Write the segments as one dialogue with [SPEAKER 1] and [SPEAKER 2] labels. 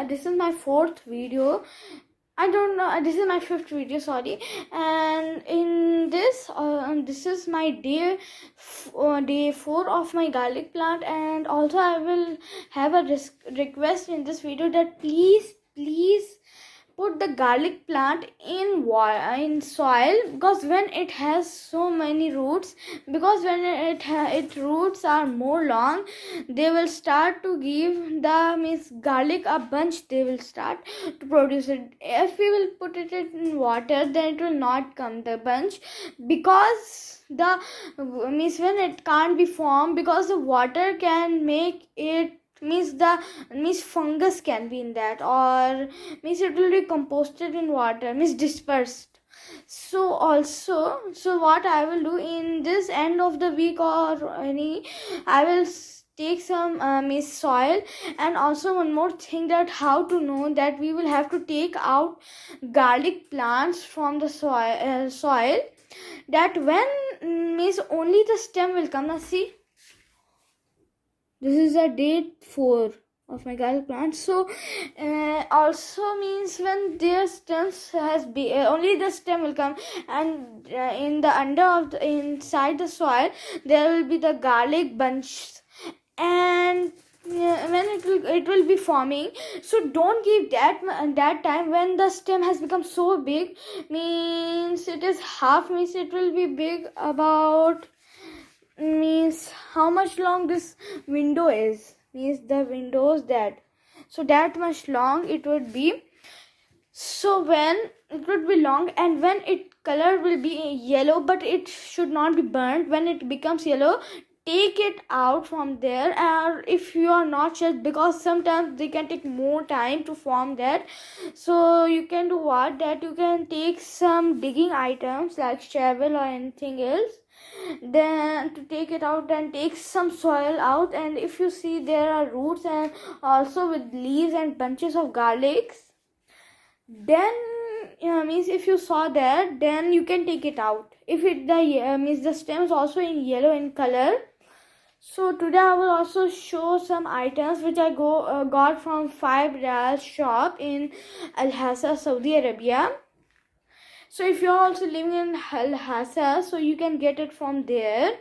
[SPEAKER 1] this is my fourth video. I don't know, this is my fifth video, sorry. And in this this is my day 4 of my garlic plant. And also I will have a request in this video that please put the garlic plant in soil, because when it has so many roots, because when its roots are more long, they will start to give the garlic a bunch. They will start to produce it. If we will put it in water, then it will not come the bunch, because the when it can't be formed, because the water can make it fungus can be in that, or it will be composted in water, dispersed. So what I will do in this end of the week, or any, I will take some soil. And also one more thing, that how to know that we will have to take out garlic plants from the soil, that when only the stem will come. Now see, this is a day 4 of my garlic plant. So also when their stems has only the stem will come, and in the inside the soil there will be the garlic bunch, and when it will be forming. So don't give that time when the stem has become so big, it is half, it will be big about, how much long this window is, the windows that much long it would be. So when it would be long, and when it color will be yellow, but it should not be burnt. When it becomes yellow, take it out from there. Or if you are not sure, because sometimes they can take more time to form that, so you can do what, that you can take some digging items like shovel or anything else, then to take it out, and take some soil out. And if you see there are roots and also with leaves and bunches of garlics, then if you saw that, then you can take it out. If it the stem is also in yellow in color. So today I will also show some items which I got from 5 Riyal shop in Al Hassa, Saudi Arabia. So if you're also living in Al Hassa, so you can get it from there.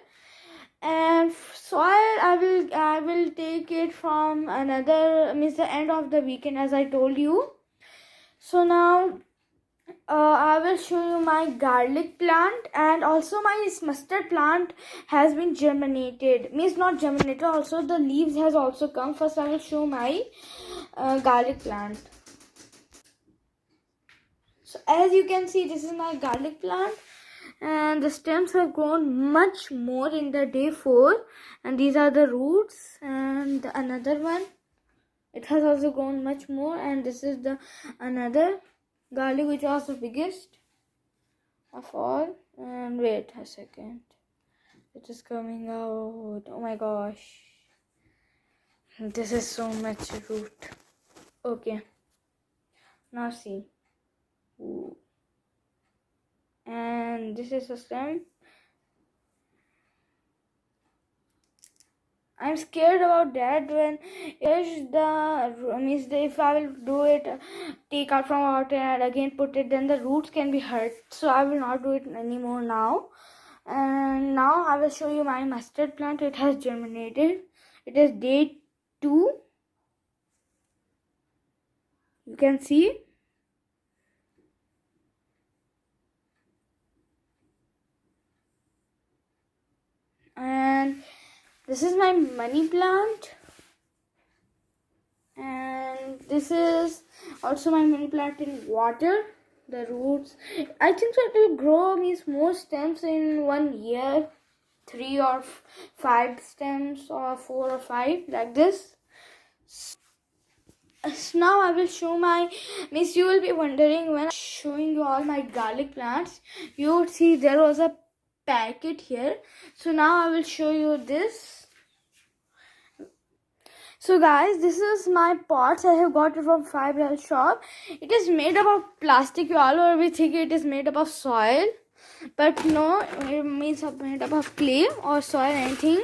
[SPEAKER 1] And soil, I will take it from another, the end of the weekend, as I told you. So now I will show you my garlic plant, and also my mustard plant has been germinated. Not germinated, also the leaves has also come. First I will show my garlic plant. So as you can see, this is my garlic plant, and the stems have grown much more in the day 4, and these are the roots. And another one, it has also grown much more, and this is the another garlic which was the biggest of all. And wait a second, it is coming out. Oh my gosh, this is so much root. Okay, now see. Ooh. And this is the stem. I'm scared about that, when if I will do it, take out from water and again put it, then the roots can be hurt. So I will not do it anymore now. And now I will show you my mustard plant. It has germinated. It is day 2. You can see. And this is my money plant, and this is also my money plant in water. The roots, I think so it will grow more stems in 1 year, 3 or 5 stems, or 4 or 5, like this. So now I will show my, you will be wondering, when I'm showing you all my garlic plants, you would see there was a packet here. So now I will show you this. So guys, this is my pots. I have got it from 5 Riyal shop. It is made up of plastic. You all will think it is made up of soil, but no, it means made up of clay or soil, anything.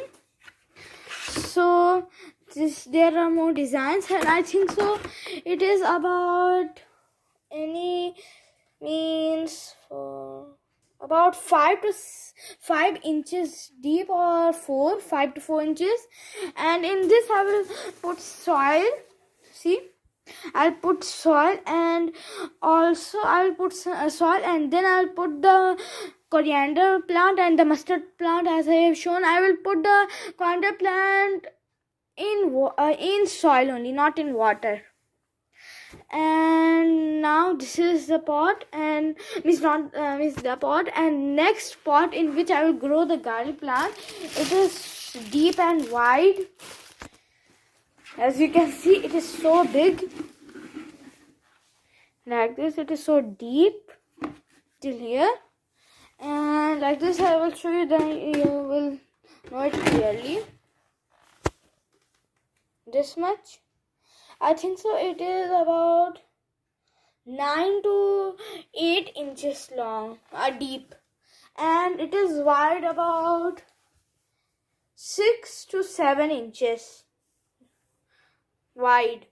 [SPEAKER 1] So there are more designs, and I think so it is about about 5 inches deep, or 5 to 4 inches. And in this I will put soil. See, I'll put soil, and also I'll put soil, and then I'll put the coriander plant and the mustard plant. As I have shown, I will put the coriander plant in soil only, not in water. And now this is the pot, and the pot, and next pot in which I will grow the garlic plant. It is deep and wide. As you can see, it is so big, like this. It is so deep till here, and like this I will show you, then you will know it clearly. This much, I think so it is about 9 to 8 inches long, deep, and it is wide about 6 to 7 inches wide.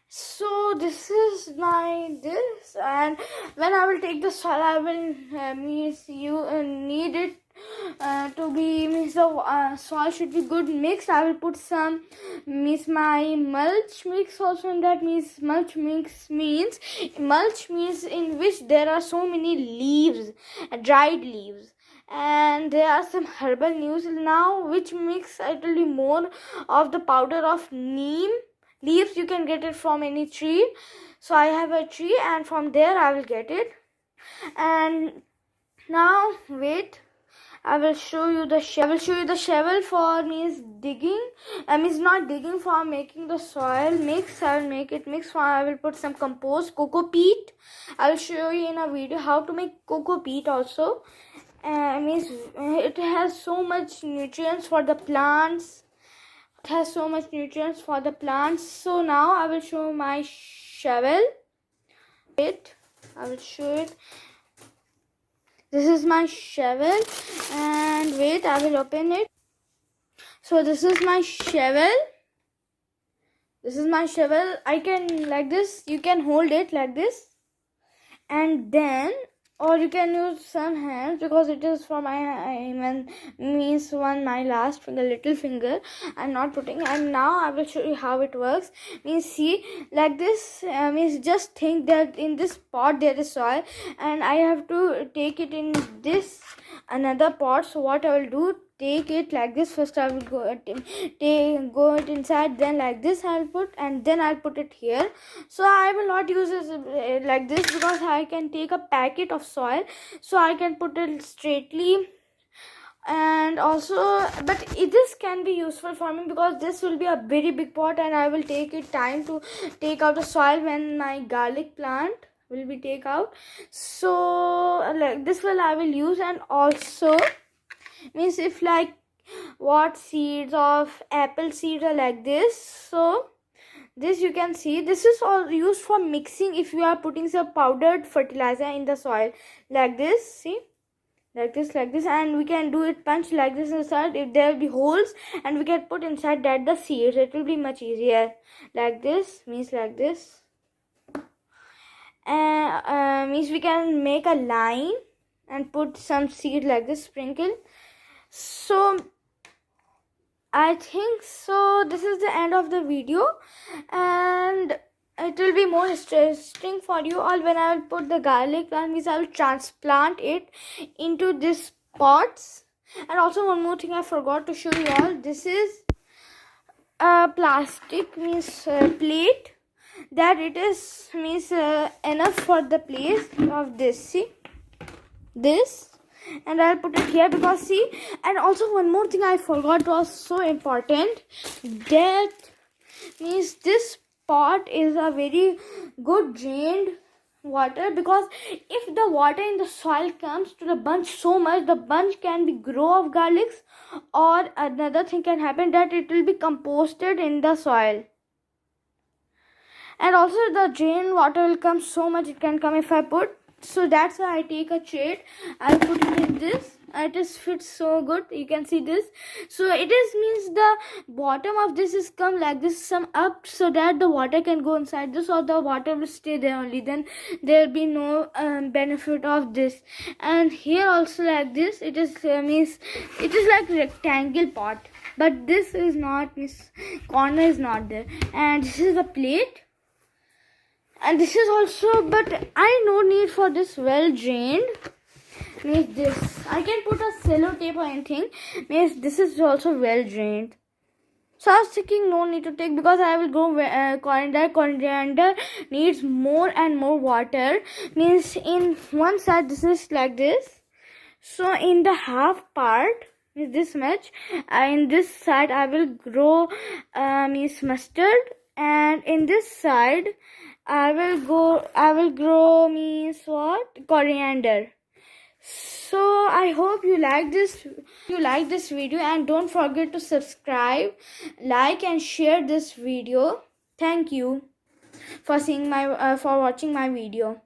[SPEAKER 1] So this is this, and when I will take the soil, I will need it to be the soil should be good mixed. I will put some my mulch mix also in that. Mulch means in which there are so many leaves, dried leaves, and there are some herbal leaves now, which mix it will be more of the powder of neem leaves. You can get it from any tree. So I have a tree, and from there I will get it. And now wait, I will show you the shovel for digging. Not digging, for making the soil mix. I will make it mix. I will put some compost, cocoa peat. I will show you in a video how to make cocoa peat also. It has so much nutrients for the plants. So now I will show my shovel. I will show it. This is my shovel, and wait, I will open it. So this is my shovel. I can, like this, you can hold it like this, and then, or you can use some hands, because it is for my my last finger, little finger, I'm not putting. And now I will show you how it works. See, like this, just think that in this pot there is soil, and I have to take it in this another pot. So what I will do, take it like this. First I will go it inside, then like this I will put, and then I'll put it here. So I will not use it like this, because I can take a packet of soil, so I can put it straightly. And also, but this can be useful for me, because this will be a very big pot, and I will take it time to take out the soil when my garlic plant will be take out. So like this I will use. And also if like what seeds of apple seeds are like this, so this you can see, this is all used for mixing. If you are putting some powdered fertilizer in the soil, like this, see, like this, and we can do it punch like this inside. If there will be holes, and we can put inside that the seeds, it will be much easier. Like this, like this, and we can make a line and put some seed like this, sprinkle. So I think so this is the end of the video, and it will be more interesting for you all when I will put the garlic plant. I will transplant it into these pots. And also one more thing I forgot to show you all. This is a plastic plate, that it is enough for the place of this. See, this, and I'll put it here, because see. And also one more thing I forgot was so important, that this pot is a very good drained water, because if the water in the soil comes to the bunch so much, the bunch can be grow of garlics, or another thing can happen, that it will be composted in the soil. And also the drain water will come so much, it can come if I put. So that's why I take a shade, I'll put it in this, it is fits so good. You can see this. So it is means the bottom of this is come like this, some up, so that the water can go inside this, or the water will stay there only, then there will be no benefit of this. And here also like this, it is means it is like rectangle pot, but this is not, means corner is not there. And this is the plate, and this is also, but I no need for this well drained. Means this I can put a cello tape or anything. Means this is also well drained. So I was thinking no need to take, because I will go coriander. Coriander needs more and more water. Means in one side this is like this. So in the half part, means this much, in this side I will grow means mustard, and in this side I will grow means what, coriander. So I hope you like this video, and don't forget to subscribe, like and share this video. Thank you for seeing my for watching my video.